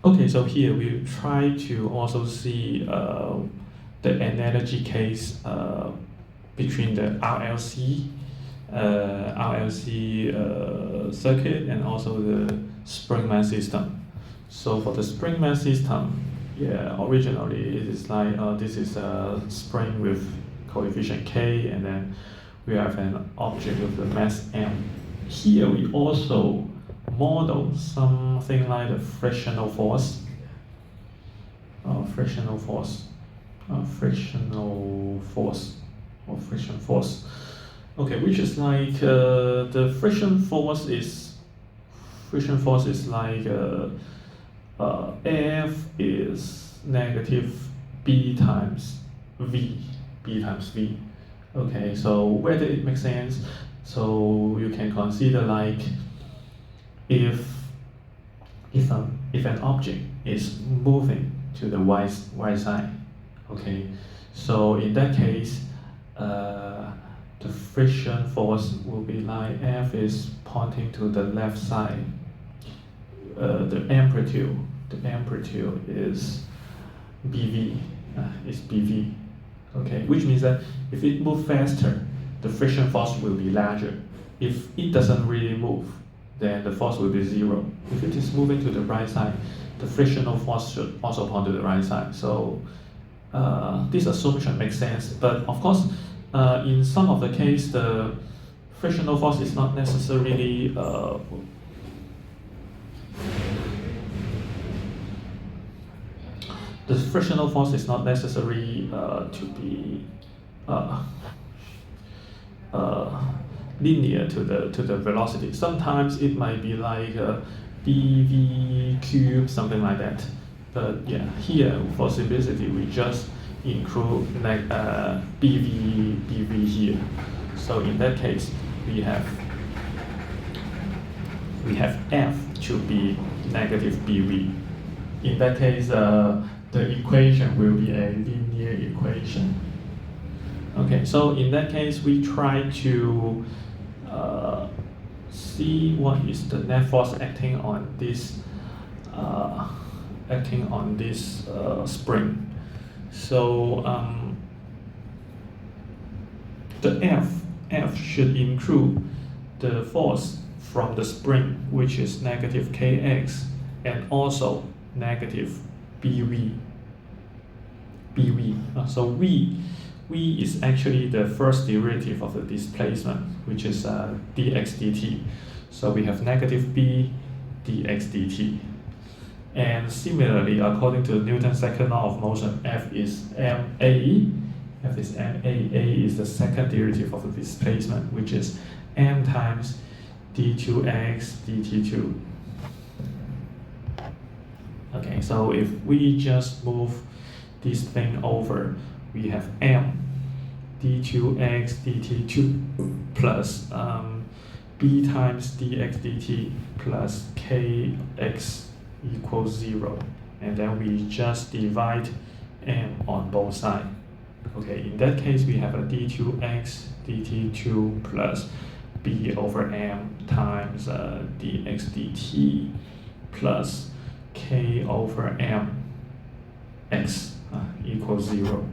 Okay, so here we try to also see the analogy case between the RLC circuit and also the spring mass system. So for the spring mass system, yeah, originally it is like this is a spring with coefficient k, and then we have an object with the mass m. Here we also model something like the frictional force, or friction force. Okay, which is like the friction force is like F is negative B times V. Okay, so whether it makes sense, so you can consider like if an object is moving to the y side, okay, so in that case, the friction force will be like F is pointing to the left side. The amplitude is BV, okay, which means that if it moves faster, the friction force will be larger. If it doesn't really move, then the force will be zero. If it is moving to the right side, the frictional force should also point to the right side. So this assumption makes sense, but of course, in some of the case, the frictional force is not necessarily to be linear to the velocity. Sometimes it might be like dv cube, something like that. But yeah, here for simplicity, we just include like bv here. So in that case, we have f to be negative bv. In that case, the equation will be a linear equation. Okay, so in that case, we try to see what is the net force acting on this spring. So the F should include the force from the spring, which is negative kx, and also negative bv. So v is actually the first derivative of the displacement, which is dx dt. So we have negative b dx dt. And similarly, according to Newton's second law of motion, F is ma. A is the second derivative of the displacement, which is m times d2x dt2. Okay, so if we just move this thing over, we have m d2x dt2 plus b times dx dt plus kx equals 0. And then we just divide m on both sides. Okay, in that case, we have a d2x dt2 plus b over m times dx dt plus k over m x equals 0.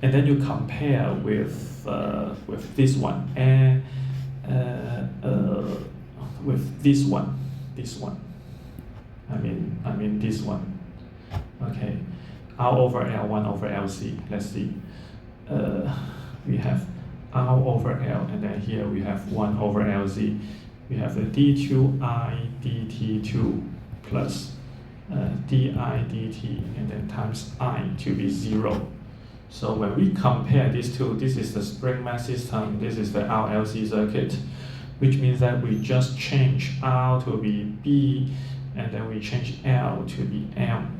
And then you compare with this one and with this one. I mean this one. Okay, R over L, 1 over LC. Let's see. We have R over L, and then here we have 1 over LC. We have a d2I dt2 plus di dt, and then times I to be 0. So when we compare these two, this is the spring mass system, this is the RLC circuit, which means that we just change R to be B, and then we change L to be M,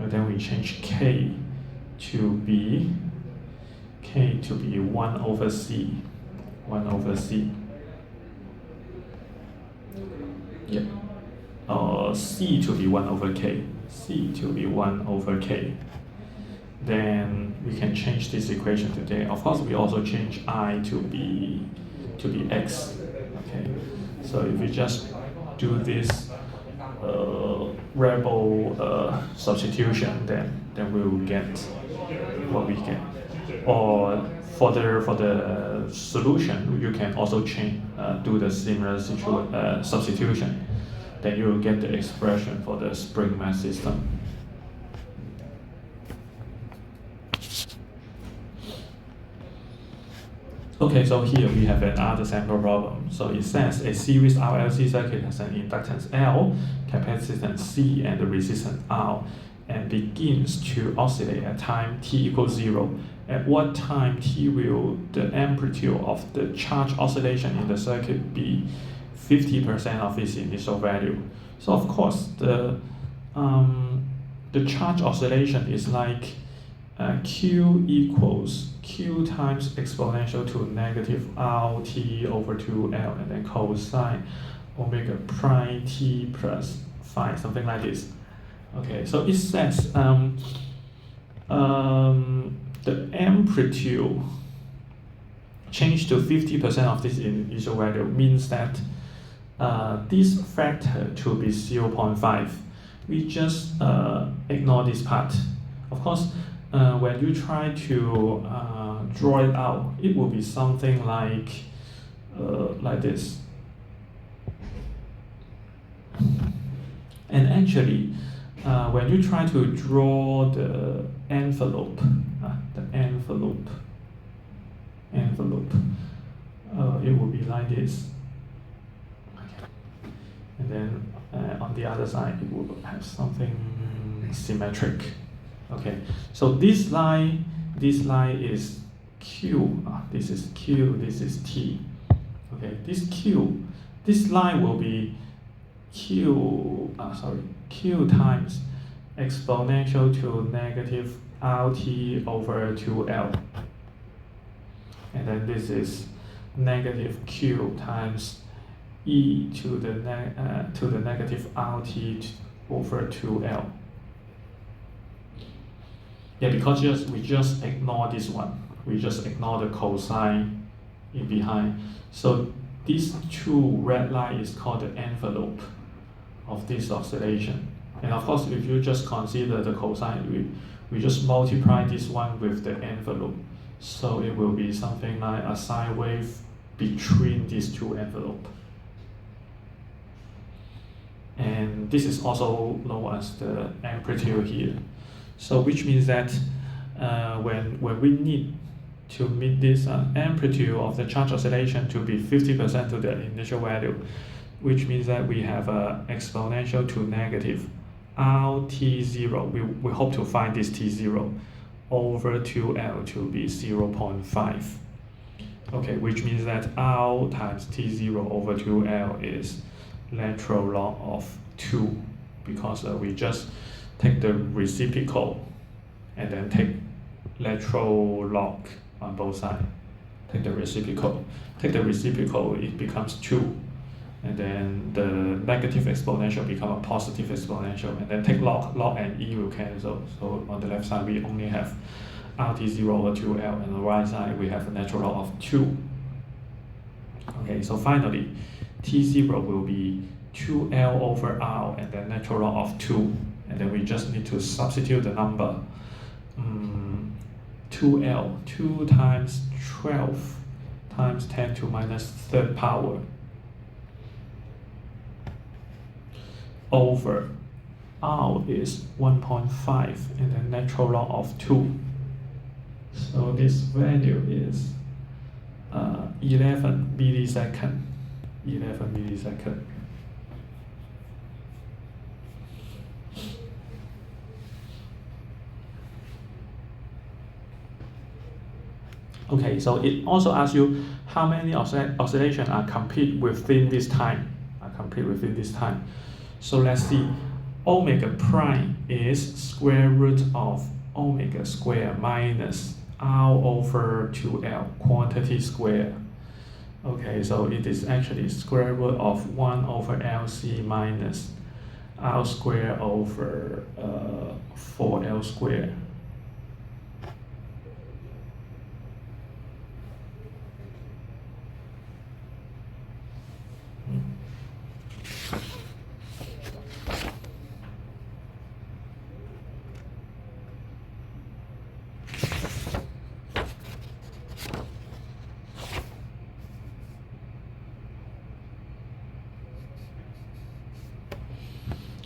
and then we change K to be 1 over C. Yeah. C to be 1 over K. Then we can change this equation today. Of course, we also change I to be x. Okay, so if we just do this variable substitution, then we will get what we get. Or for the solution, you can also do the similar substitution. Then you will get the expression for the spring mass system. Okay, so here we have another sample problem. So it says a series RLC circuit has an inductance L, capacitance C, and a resistance R, and begins to oscillate at time t equals 0. At what time t will the amplitude of the charge oscillation in the circuit be 50% of its initial value? So of course, the charge oscillation is like Q equals Q times exponential to negative RT over 2L, and then cosine omega prime T plus phi, something like this. Okay, so it says the amplitude change to 50% of this initial value means that this factor to be 0.5. We just ignore this part. Of course, when you try to draw it out, it will be something like this. And actually, when you try to draw the envelope, it will be like this. Okay. And then on the other side, it will have something symmetric. Okay, so this line is Q. This is Q. This is T. Okay, this line will be Q times exponential to negative RT over 2L, and then this is negative Q times e to the negative RT over 2L. Yeah, because we just ignore this one. We just ignore the cosine in behind. So these two red line is called the envelope of this oscillation. And of course, if you just consider the cosine, we just multiply this one with the envelope. So it will be something like a sine wave between these two envelopes. And this is also known as the amplitude here. So which means that when we need to meet this amplitude of the charge oscillation to be 50% to the initial value, which means that we have an exponential to negative RT0. We hope to find this T0 over 2L to be 0.5. Okay, which means that R times T0 over 2L is lateral log of 2, because we just take the reciprocal and then take lateral log on both sides. Take the reciprocal, it becomes 2. And then the negative exponential become a positive exponential, and then take log and e will cancel. So on the left side we only have RT0 over 2L, and on the right side we have a natural log of 2. Okay, so finally T0 will be 2L over R and then natural log of 2, and then we just need to substitute the number 2L, 2 times 12 times 10 to minus third power over R is 1.5 and then natural log of 2. So this value is 11 millisecond. 11 millisecond. Okay, so it also asks you how many oscillations are complete within this time. So let's see. Omega prime is square root of omega square minus R over 2L, quantity square. Okay, so it is actually square root of 1 over LC minus R square over 4L square.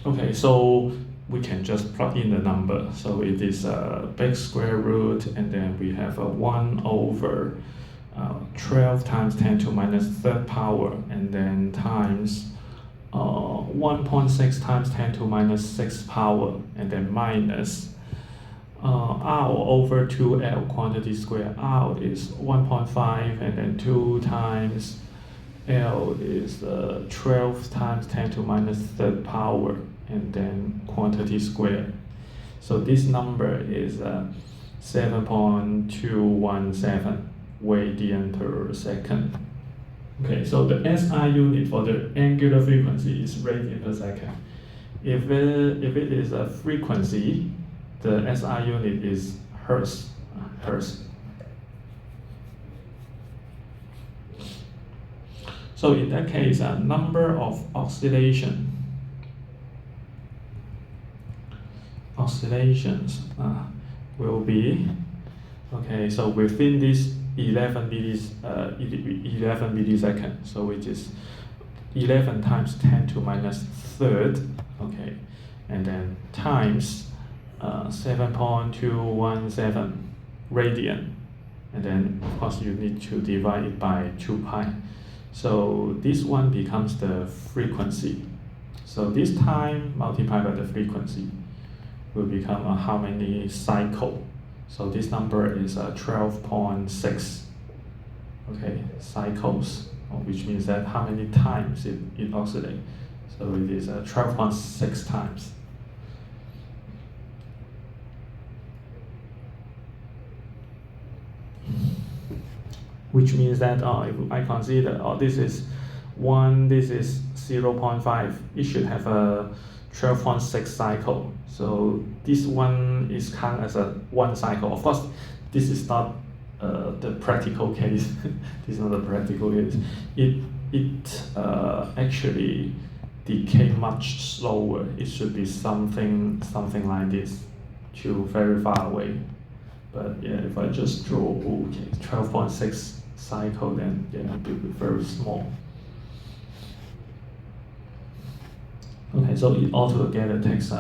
Okay, so we can just plug in the number. So it is a big square root, and then we have a 1 over 12 times 10 to minus third power, and then times 1.6 times 10 to minus 6 power, and then minus R over 2L quantity square. R is 1.5, and then 2 times L is 12 times 10 to minus third power, and then quantity square. So this number is 7.217 radian per second. Okay, so the SI unit for the angular frequency is radian per second. If it is a frequency, the SI unit is hertz. Hertz. So in that case, a number of oscillations will be, okay, so within this 11 milliseconds, so which is 11 times 10 to minus third, okay, and then times 7.217 radian, and then of course you need to divide it by 2 pi. So this one becomes the frequency. So this time multiplied by the frequency will become how many cycle. So this number is 12.6, okay, cycles, which means that how many times it oscillates. So it is 12.6 times. Which means that if I consider this is 1, this is 0.5, it should have a 12.6 cycle. So this one is counted as a 1 cycle. Of course, this is not the practical case. This is not the practical case. It actually decay much slower. It should be something like this to very far away. But yeah, if I just draw 12.6 cycle, then yeah, it will be very small. Okay, so it altogether takes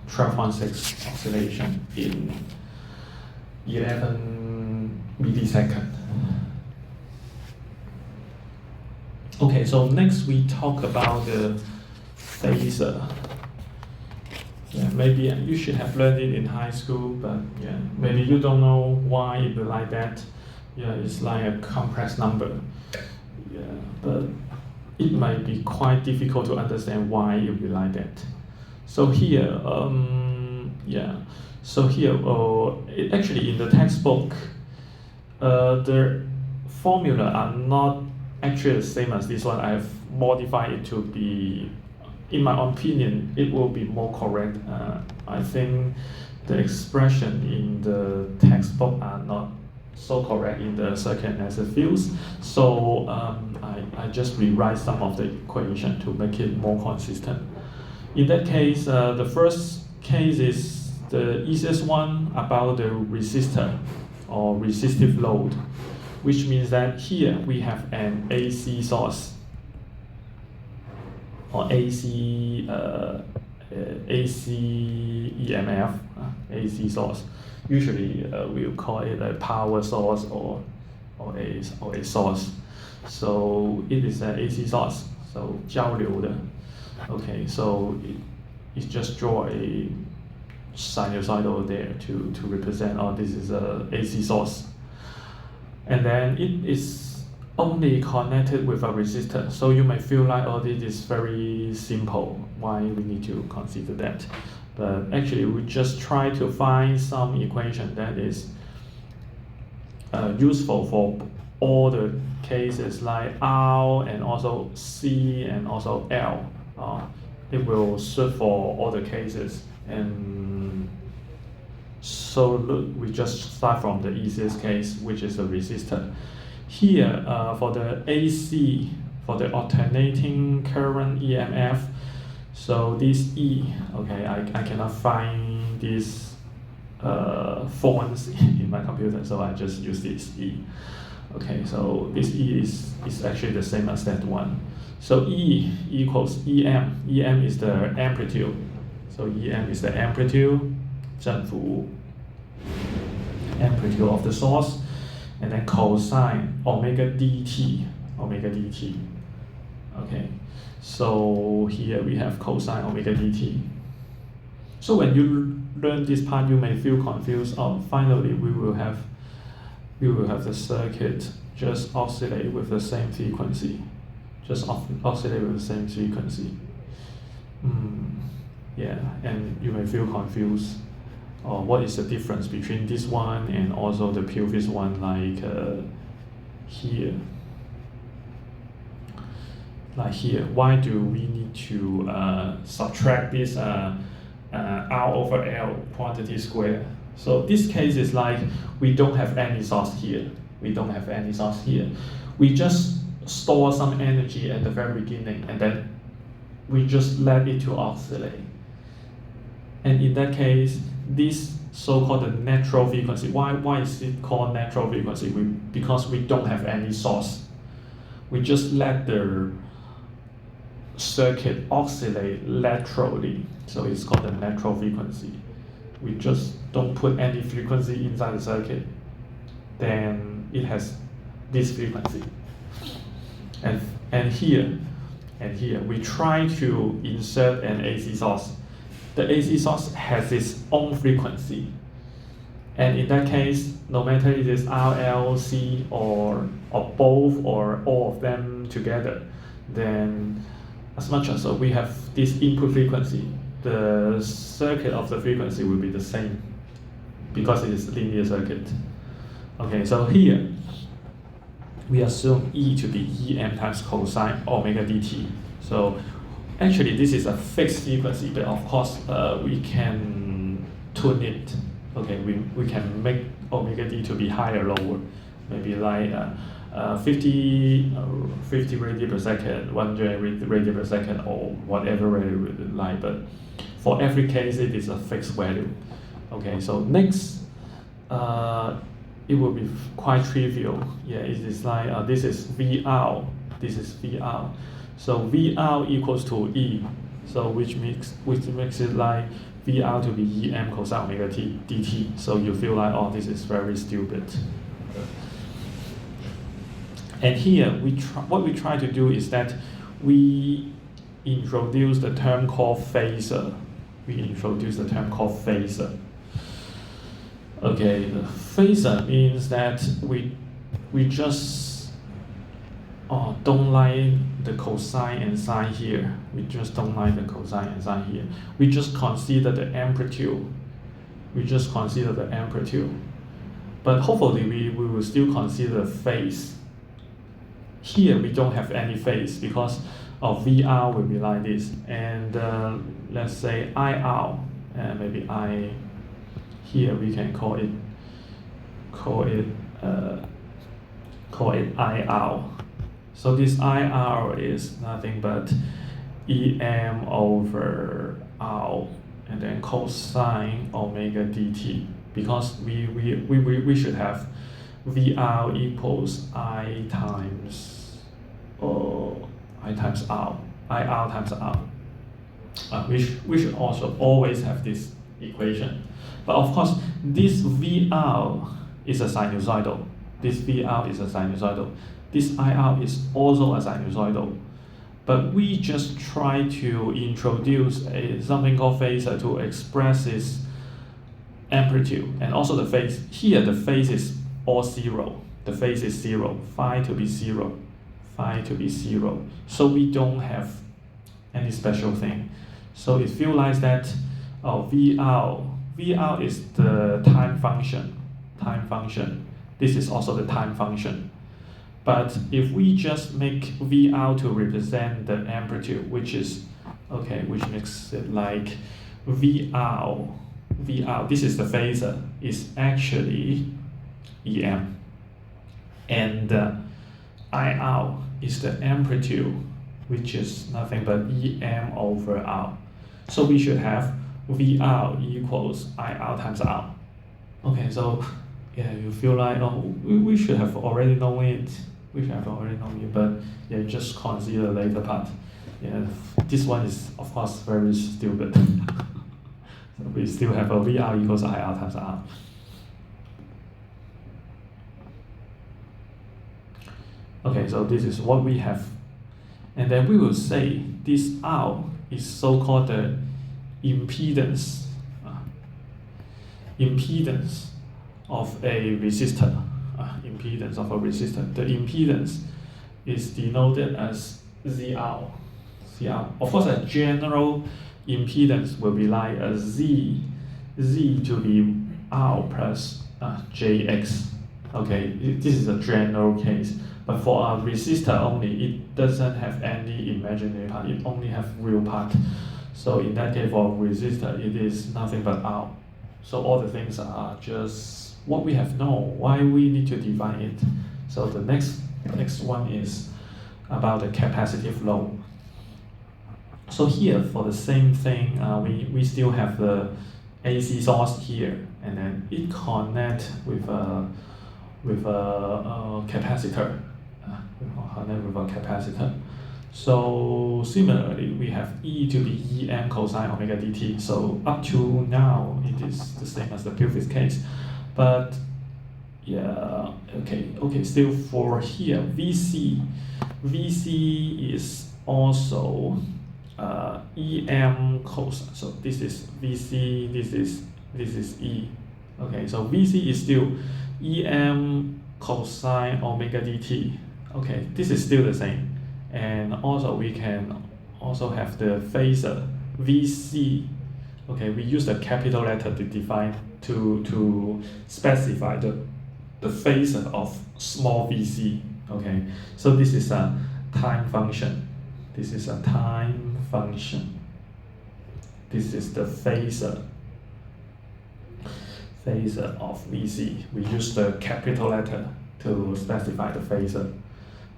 12.6 oscillation in 11 milliseconds. Okay, so next we talk about the phasor. Yeah, maybe you should have learned it in high school, but yeah, maybe you don't know why it be like that. Yeah, it's like a complex number. Yeah, but it might be quite difficult to understand why it will be like that. So here, actually in the textbook, the formula are not actually the same as this one. I have modified it to be, in my opinion, it will be more correct. I think the expression in the textbook are not so correct in the circuit analysis fields. So I just rewrite some of the equation to make it more consistent. In that case, the first case is the easiest one about the resistor or resistive load, which means that here we have an AC source or AC EMF, AC source. Usually we'll call it a power source or a source. So it is an AC source, so 交流的. Okay, so it just draw a sinusoidal there to represent, this is a AC source. And then it is only connected with a resistor. So you may feel like, this is very simple. Why we need to consider that? But actually, we just try to find some equation that is useful for all the cases, like R and also C and also L. It will serve for all the cases. And so look, we just start from the easiest case, which is the resistor. Here, for the AC, for the alternating current EMF, so this E, okay, I cannot find these fonts in my computer, so I just use this E. Okay, so this E is actually the same as that one. So E equals EM. EM is the amplitude. So EM is the amplitude, 振幅 amplitude of the source, and then cosine omega dt, omega dt. Okay, so here we have cosine omega dt. So when you learn this part, you may feel confused. Oh, finally we will have the circuit just oscillate with the same frequency. Just oscillate with the same frequency. Yeah, and you may feel confused. What is the difference between this one and also the previous one, like here? Like here, why do we need to subtract this R over L quantity square? So this case is like we don't have any source here. We don't have any source here. We just store some energy at the very beginning, and then we just let it to oscillate. And in that case, this so-called the natural frequency. Why is it called natural frequency? Because we don't have any source. We just let the circuit oscillate laterally. So it's called the natural frequency. We just don't put any frequency inside the circuit. Then it has this frequency. And here we try to insert an AC source. The AC source has its own frequency, and in that case, no matter it is R, L, C, or both, or all of them together, then as much as we have this input frequency, the circuit of the frequency will be the same because it is a linear circuit. Okay, so here we assume E to be EM times cosine omega dt. So actually this is a fixed frequency, but of course we can tune it. Okay, we can make omega d to be higher or lower, maybe like 50 radian per second, 100 radian per second, or whatever value we would like. But for every case, it is a fixed value. Okay, so next, it will be quite trivial. Yeah, it is like this is VR, this is VR. So VR equals to E, so which makes it like VR to be EM cosine omega t dt. So you feel like, oh, this is very stupid. And here what we try to do is that we introduce the term called phasor. Okay, the phasor means that we just don't like the cosine and sine here. We just don't like the cosine and sine here. We just consider the amplitude. But hopefully we will still consider the phase. Here we don't have any phase because of VR will be like this. And let's say IR, maybe I. Here we can call it IR. So this IR is nothing but EM over R and then cosine omega dt, because we should have VR equals I times R, IR times R. We should also always have this equation. But of course, this VR is a sinusoidal. This VR is a sinusoidal. This IR is also a sinusoidal. But we just try to introduce something called phasor to express its amplitude. And also the phase. Here the phase is all zero. The phase is zero. Phi to be zero. So we don't have any special thing. So it feels like that VR is the time function. This is also the time function. But if we just make VR to represent the amplitude, which makes it like VR, this is the phasor, is actually EM. And IR is the amplitude, which is nothing but EM over R. So we should have VR equals IR times R. Okay, so yeah, you feel like, we should have already known it. which I've already known it, but yeah, just consider the later part. Yeah, this one is of course very stupid. So we still have a VR equals IR times R. Okay, so this is what we have. And then we will say this R is so-called the impedance of a resistor. Impedance of a resistor. The impedance is denoted as ZR. Of course, a general impedance will be like a Z to be R plus JX. Okay, this is a general case. But for a resistor only, it doesn't have any imaginary part, it only has real part. So in that case, for resistor, it is nothing but R. So all the things are just what we have known, why we need to define it. So the next one is about the capacitive load. So here, for the same thing, we still have the AC source here, and then it connect with a capacitor. So similarly, we have E to be Em cosine omega dt. So up to now, it is the same as the previous case. But yeah, okay. Still for here, VC is also Em cosine. So this is VC. This is E. Okay, so VC is still Em cosine omega dt. Okay, this is still the same. And also we can also have the phasor VC. Okay, we use the capital letter to define to specify the phasor of small VC. Okay, so this is a time function. This is a time function. This is the phasor of VC. We use the capital letter to specify the phasor.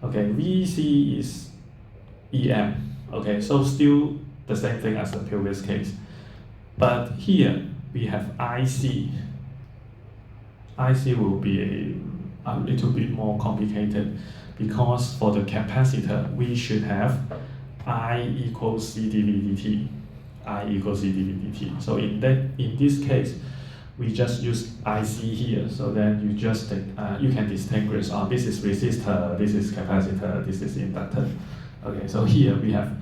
Okay, VC is Em. Okay, so still the same thing as the previous case. But here we have IC. IC will be a little bit more complicated because for the capacitor we should have I equals C dV dt. I equals C dV dt. So in this case, we just use IC here, so then you just you can distinguish, this is resistor, this is capacitor, this is inductor. Okay, so here we have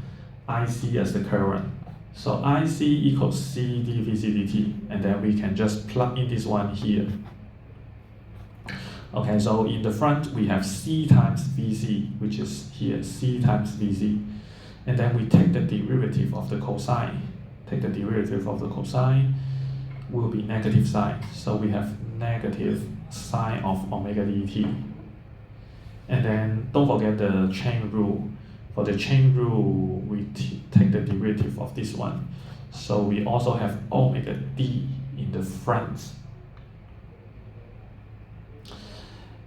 IC as the current. So IC equals C dV C dt, and then we can just plug in this one here. Okay, so in the front we have C times VC, which is here, C times VC. And then we take the derivative of the cosine. Take the derivative of the cosine will be negative sine. So we have negative sine of omega dt. And then don't forget the chain rule. For the chain rule, we take the derivative of this one. So we also have omega d in the front.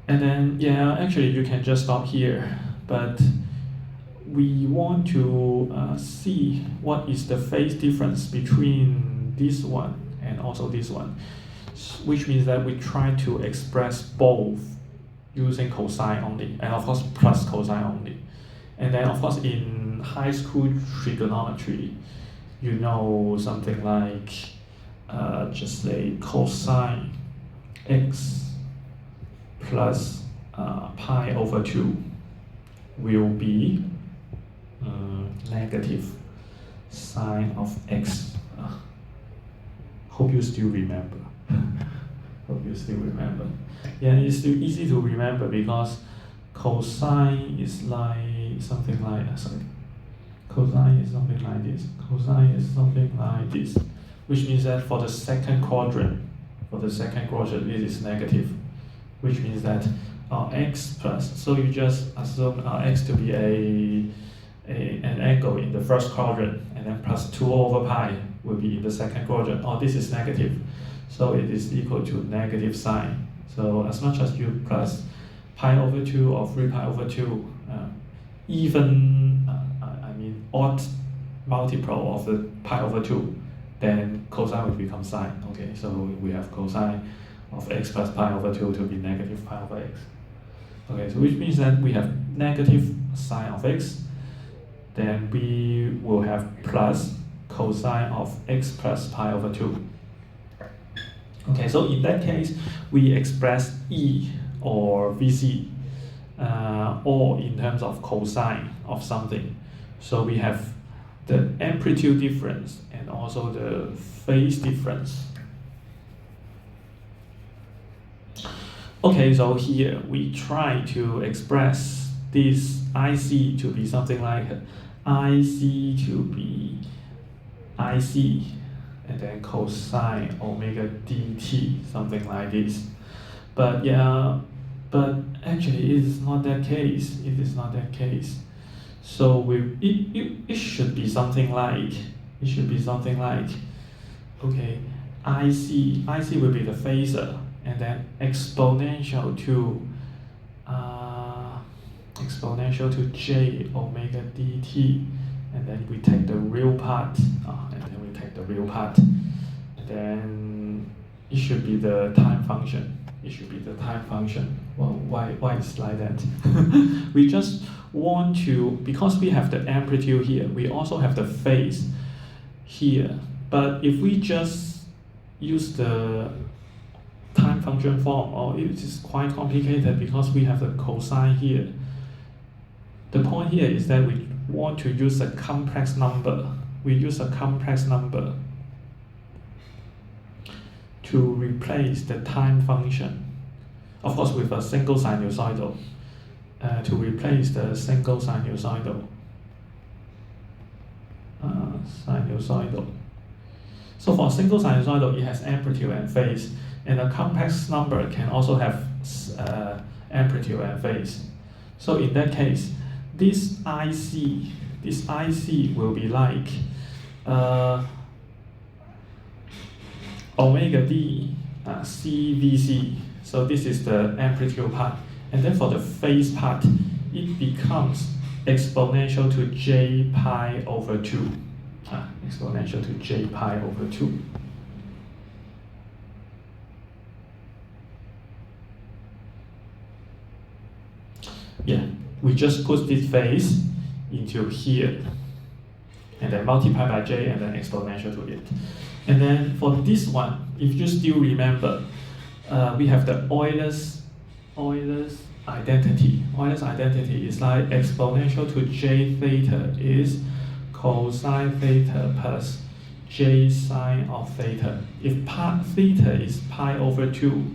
And then, yeah, actually you can just stop here. But we want to see what is the phase difference between this one and also this one, which means that we try to express both using cosine only, and of course plus cosine only. And then of course in high school trigonometry, you know something like just say cosine x plus pi over 2 will be negative sine of x. Hope you still remember. Hope you still remember. Yeah, it's still easy to remember because cosine is like something like cosine is something like this. Cosine is something like this, which means that for the second quadrant, it is negative, which means that x plus. So you just assume x to be an angle in the first quadrant, and then plus 2 over pi will be in the second quadrant. This is negative, so it is equal to negative sine. So as much as you plus pi over 2 or 3 pi over 2, even odd multiple of the pi over 2, then cosine will become sine. Okay, so we have cosine of x plus pi over 2 to be negative pi over x. Okay, so which means that we have negative sine of x, then we will have plus cosine of x plus pi over 2. Okay, so in that case, we express E or VC or in terms of cosine of something. So we have the amplitude difference and also the phase difference. Okay, so here we try to express this IC to be something like IC to be IC and then cosine omega dt, something like this. But yeah, but actually it is not that case. It is not that case. So it should be something like, okay, IC will be the phasor, and then exponential to j omega dt, and then we take the real part, and then it should be the time function. Well, why is like that? We just want to, because we have the amplitude here, we also have the phase here. But if we just use the time function form, it is quite complicated because we have the cosine here. The point here is that we want to use a complex number. We use a complex number to replace the time function. Of course, with a single sinusoidal, to replace the single sinusoidal. So for a single sinusoidal, it has amplitude and phase, and a complex number can also have amplitude and phase. So in that case, this IC will be like omega d CVC. So this is the amplitude part, and then for the phase part, it becomes exponential to j pi over 2. Exponential to j pi over 2. Yeah, we just put this phase into here, and then multiply by j, and then exponential to it. And then for this one, if you still remember, we have the Euler's identity. Euler's identity is like exponential to j theta is cosine theta plus j sine of theta. If theta is pi over 2,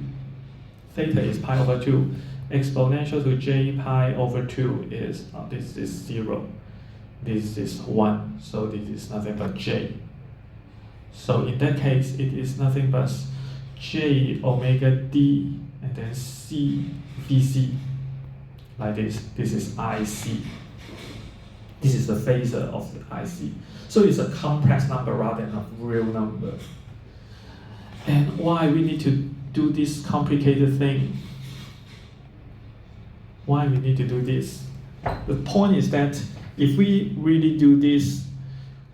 exponential to j pi over 2 is, this is 0, this is 1, so this is nothing but j. So in that case, it is nothing but j omega d and then c vc, like this. This is IC. This is the phasor of the IC. So it's a complex number rather than a real number. And why we need to do this complicated thing? Why we need to do this? The point is that if we really do this,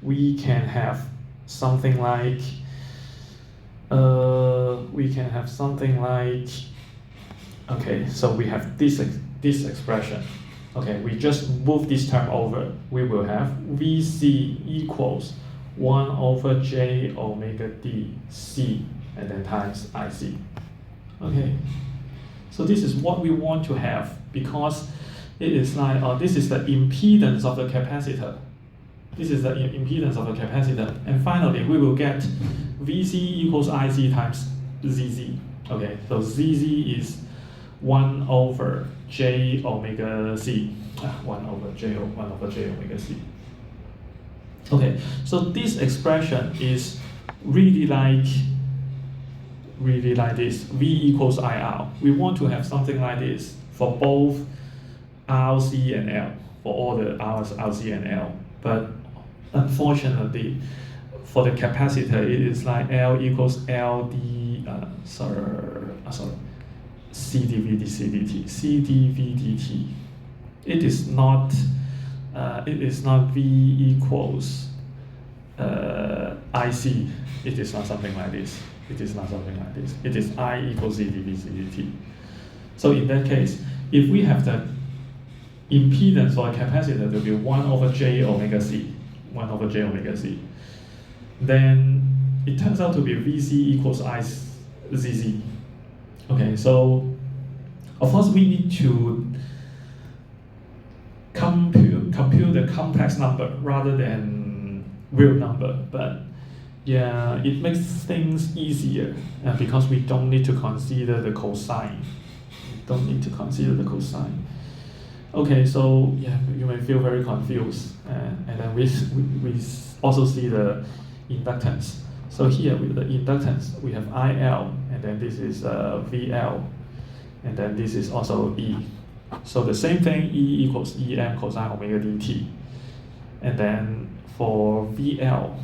we can have something like, okay, so we have this expression. Okay, we just move this term over. We will have VC equals 1 over j omega d c, and then times IC. Okay, so this is what we want to have, because it is like, this is the impedance of the capacitor. This is the impedance of the capacitor. And finally, we will get VC equals IC times ZZ. Okay, so ZZ is 1 over j omega c. 1 over j omega c. Okay, so this expression is really like this. V equals IR. We want to have something like this for both RC and L, for all the R's, RC and L. But unfortunately, for the capacitor, it is like L equals LD, CdV dt. It is not V equals IC. It is not something like this. It is I equals CdV dt. So in that case, if we have the impedance for a capacitor to be 1 over j omega c, 1 over j omega c, then it turns out to be Vc equals Izz. Okay, so of course we need to compute the complex number rather than real number, but yeah, it makes things easier because we don't need to consider the cosine. Okay, so yeah, you may feel very confused, and then we also see the inductance. So here with the inductance, we have IL, and then this is VL, and then this is also E. So the same thing, E equals EM cosine omega dt. And then for VL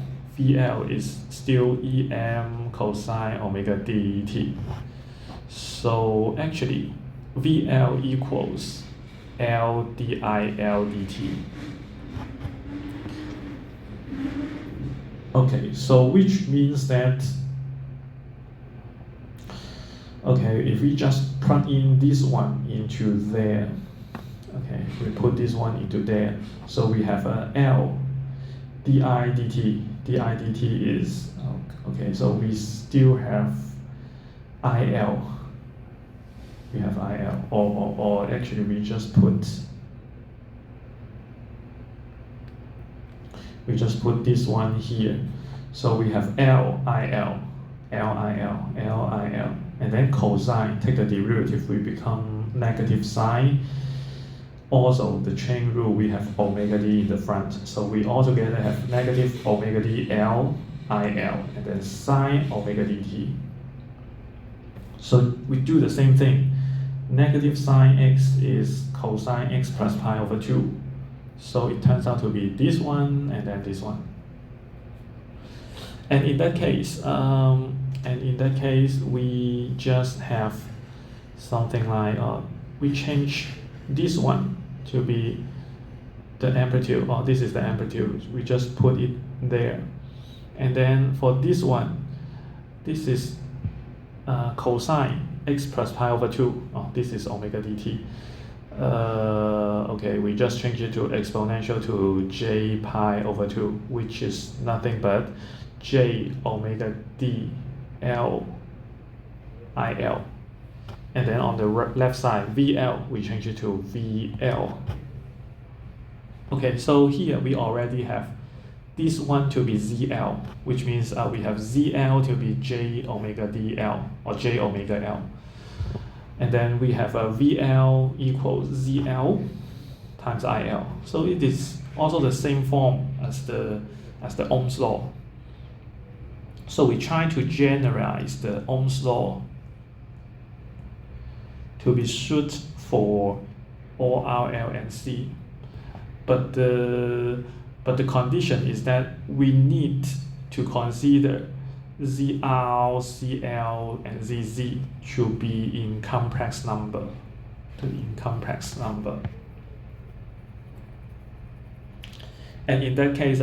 is still EM cosine omega dt. So actually, VL equals L dIL dt. Okay, so which means that, okay, if we just plug in this one into there, okay, we put this one into there, so we have a L di dt. Di dt is, okay, so we still have IL. We have IL, or actually we just put this one here. So we have LIL, and then cosine, take the derivative, we become negative sine. Also, the chain rule, we have omega d in the front. So we altogether have negative omega d L, IL, and then sine omega dt. So we do the same thing. Negative sine x is cosine x plus pi over 2. So it turns out to be this one and then this one. And in that case, we just have something like we change this one to be the amplitude. This is the amplitude. We just put it there. And then for this one, this is cosine x plus pi over 2. This is omega dt. Okay, we just change it to exponential to j pi over 2, which is nothing but j omega d L IL. And then on the left side, VL, we change it to VL. Okay, so here we already have this one to be ZL, which means we have ZL to be j omega dL, or j omega L. And then we have a VL equals ZL times IL. So it is also the same form as the Ohm's law. So we try to generalize the Ohm's law to be suited for all R, L, and C. But the condition is that we need to consider ZR, CL, and ZZ to be in complex number. And in that case,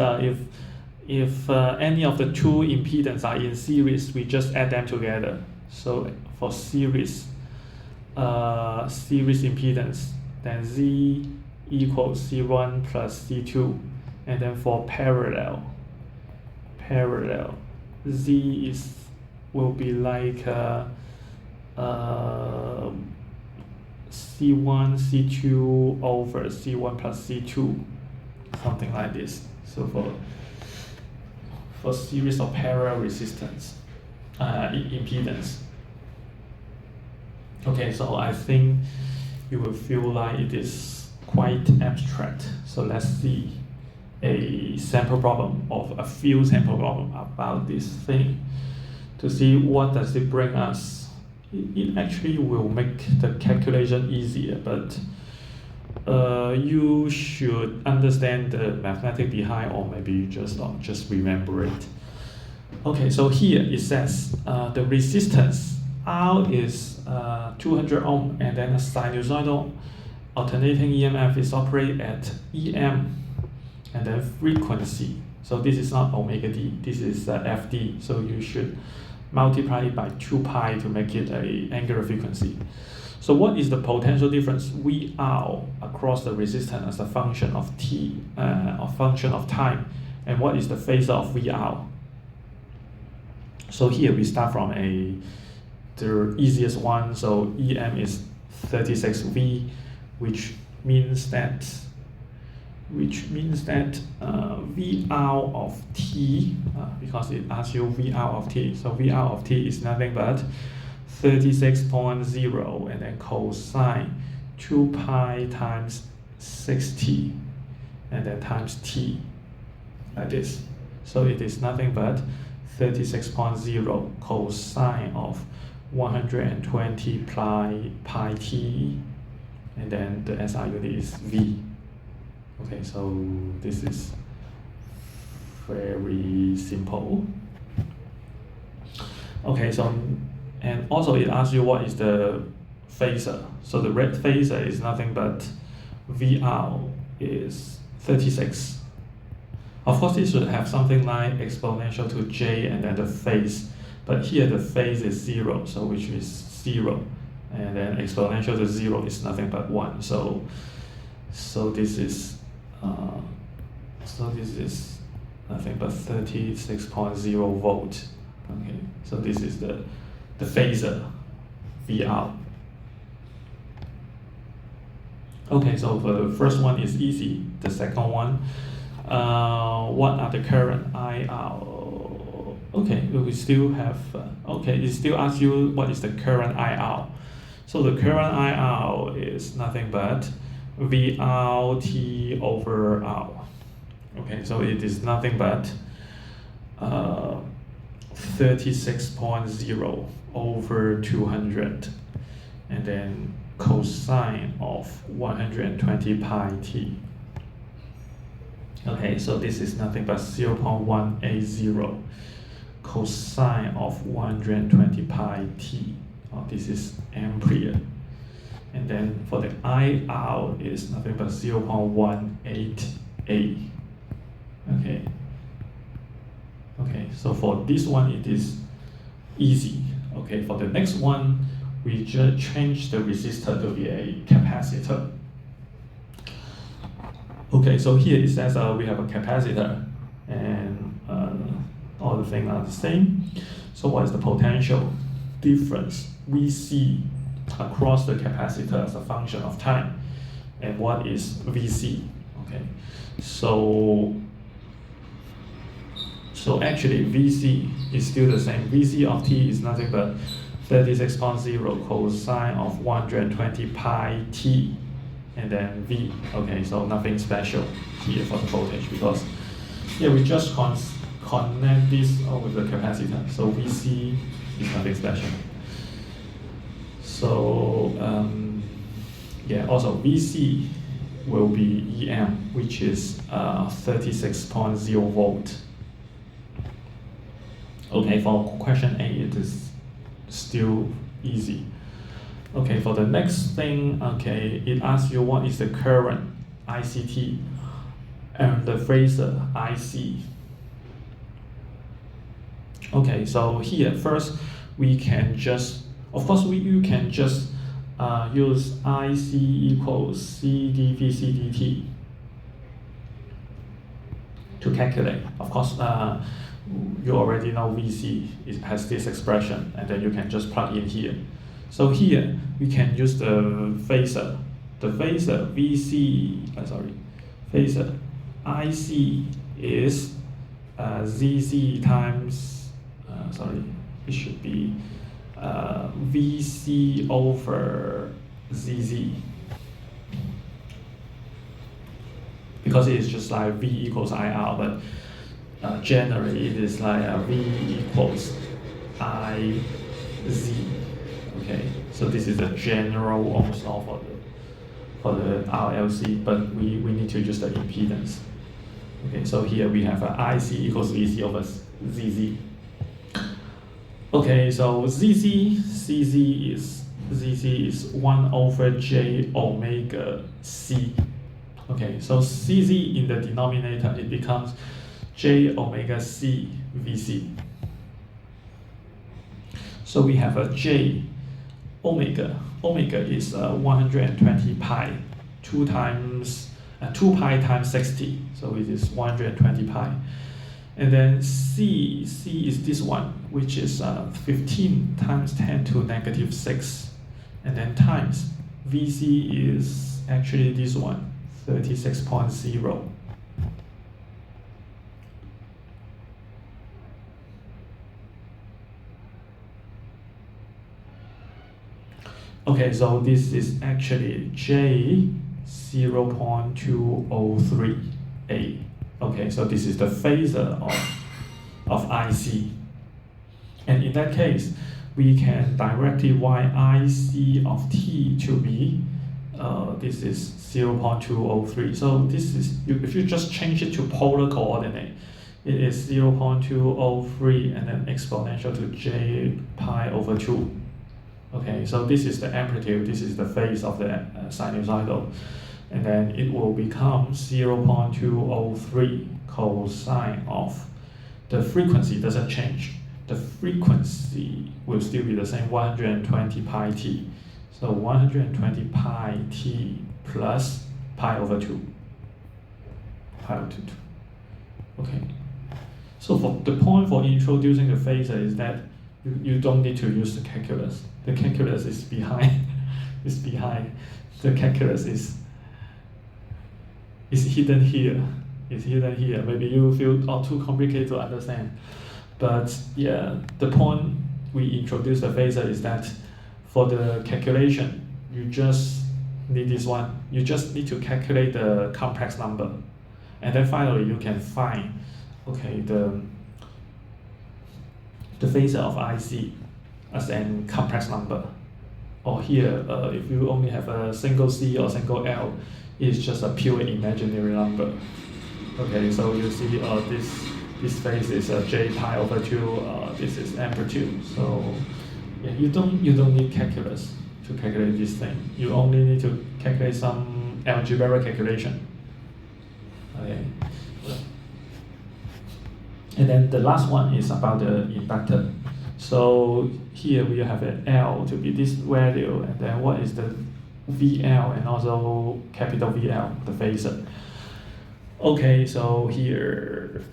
if any of the two impedances are in series, we just add them together. So for series impedance, then Z equals C1 plus C2, and then for parallel, Z will be like C1, C2 over C1 plus C2, something like this. So for series of parallel resistance, impedance. Okay, so I think you will feel like it is quite abstract. So let's see a sample problem, of a few sample problem about this thing, to see what does it bring us. It actually will make the calculation easier, but you should understand the mathematics behind, or maybe you just remember it. Okay, so here it says the resistance R is 200 ohm, and then a sinusoidal alternating EMF is operated at EM, and then frequency. So this is not omega d, this is FD. So you should multiply it by 2 pi to make it a angular frequency. So what is the potential difference VR across the resistance as a function of t, a function of time, and what is the phasor of VR? So here we start from the easiest one. So EM is 36V, which means that VR of t, because it asks you VR of t, so VR of t is nothing but 36.0 and then cosine 2 pi times 6t and then times t, like this. So it is nothing but 36.0 cosine of 120 pi t, and then the SI unit is V. Okay, so this is very simple. Okay, so and also it asks you what is the phasor. So the red phasor is nothing but VR is 36. Of course, it should have something like exponential to j and then the phase, but here the phase is 0, so which is 0, and then exponential to 0 is nothing but 1. So this is nothing but 36.0 volt. Okay, so this is the phasor VR. Okay, so for the first one is easy. The second one, what are the current IR? Okay, we still have, it still asks you what is the current IR. So the current IR is nothing but VRT over R. Okay, so it is nothing but 36.0 over 200, and then cosine of 120 pi t. Okay, so this is nothing but 0.180 cosine of 120 pi t. This is ampere. And then for the IR is nothing but 0.188. Okay, so for this one it is easy. Okay, for the next one, we just change the resistor to be a capacitor. Okay, so here it says we have a capacitor, and all the things are the same. So what is the potential difference VC across the capacitor as a function of time, and what is VC? Okay, so actually VC is still the same. VC of t is nothing but 36.0 cosine of 120 pi t, and then V. Okay, so nothing special here for the voltage, because here we just connect this with the capacitor. So VC is nothing special. So also VC will be EM, which is 36.0 volt. Okay, for question A, it is still easy. Okay, for the next thing, okay, it asks you what is the current ICT and the phasor IC. Okay, so here first we can just, of course, you can just use IC equals CdV CdT to calculate. Of course, you already know VC has this expression, and then you can just plug in here. So here we can use the phasor. The phasor phasor IC is ZZ times, it should be VC over ZZ, because it is just like V equals IR, but generally it is like V equals IZ. Okay, so this is the general Ohm's law for the RLC, but we need to use the impedance. Okay, so here we have IC equals VC over ZZ. Okay, so ZZ is 1 over J omega C. Okay, so CZ in the denominator, it becomes J omega C VC. So we have a j omega. Omega is 120 pi, 2 pi times 60, so it is 120 pi. And then C is this one, which is 15 times 10 to negative 6. And then times VC is actually this one, 36.0. Okay, so this is actually J 0.203A. Okay, so this is the phasor of IC. And in that case, we can directly write IC of T to be, this is 0.203. So this is, if you just change it to polar coordinate, it is 0.203 and then exponential to J pi over 2. Okay, so this is the amplitude, this is the phase of the sinusoidal. And then it will become 0.203 cosine of, the frequency doesn't change. The frequency will still be the same, 120 pi t. So 120 pi t plus pi over 2. Pi over 2. Okay. So for the point for introducing the phasor is that you don't need to use the calculus. The calculus is behind. Is behind. The calculus is hidden here. It's hidden here. Maybe you feel too complicated to understand. But yeah, the point we introduce the phasor is that for the calculation, you just need this one. You just need to calculate the complex number. And then finally you can find, okay, the phasor of IC as a complex number. Or here, if you only have a single C or single L, it's just a pure imaginary number. Okay, so you see this phase is J pi over 2, this is amplitude. So yeah, you don't need calculus to calculate this thing. You only need to calculate some algebraic calculation. Okay. And then the last one is about the inductor. So here we have an L to be this value, and then what is the VL and also capital VL, the phasor. Okay, so here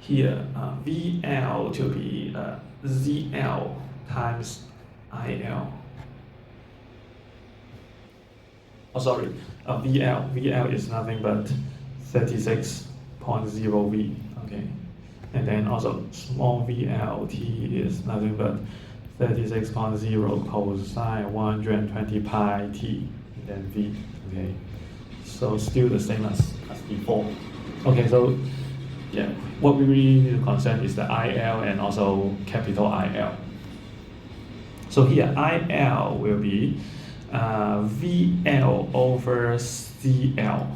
VL to be ZL times IL. Oh, sorry, VL is nothing but 36.0 V. Okay, and then also small VLT is nothing but 36.0 cosine 120 pi t, and then V. Okay, so still the same as before. Okay, so yeah, what we really need to concern is the IL and also capital IL. So here IL will be VL over ZL.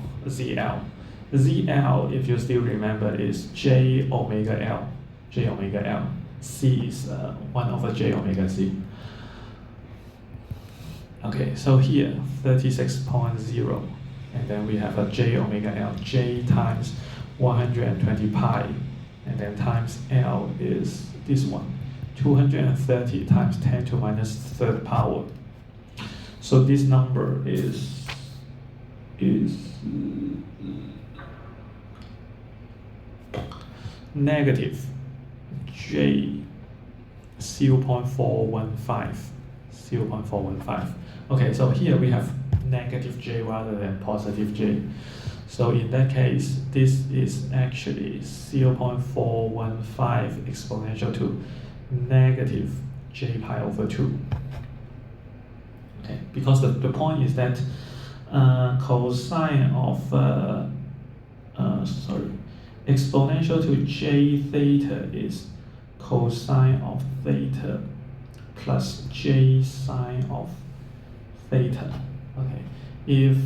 ZL, if you still remember, is J omega L. J omega L. C is 1 over J omega C. Okay, so here 36.0, and then we have a J omega L. J times 120 pi, and then times L is this one, 230 times 10 to minus third power. So this number is negative J 0.415. Okay, so here we have negative J rather than positive J. So in that case, this is actually 0.415 exponential to negative J pi over 2. Okay, because the point is that cosine of exponential to J theta is cosine of theta plus J sine of theta. Okay, if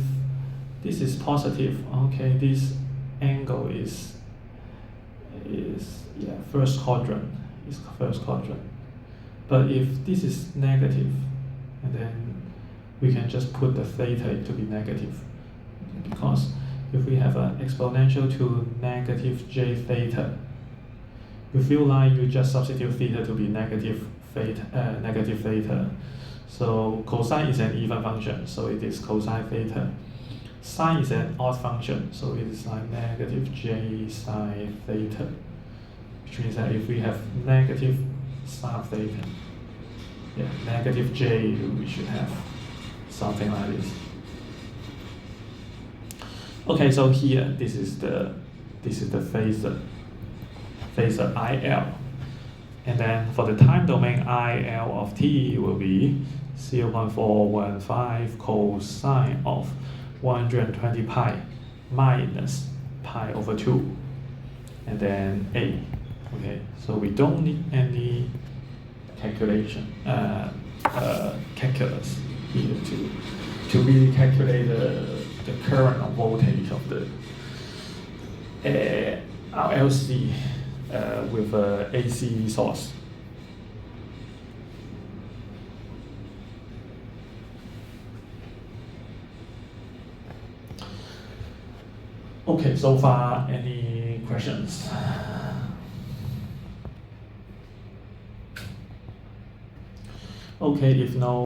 this is positive, okay, this angle is first quadrant. But if this is negative, and then we can just put the theta to be negative, because if we have an exponential to negative j theta, you feel like you just substitute theta to be negative theta. So cosine is an even function, so it is cosine theta. Sine is an odd function, so it is like negative j sine theta, which means that if we have negative sine theta, yeah, negative j, we should have something like this. Okay, so here this is the phasor IL, and then for the time domain IL of t will be 0.415 cosine of 120 pi minus pi over 2, and then a. Okay, so we don't need any calculation, calculus here to really calculate the current or voltage of the RLC with a AC source. Okay, so far any questions? Okay, if no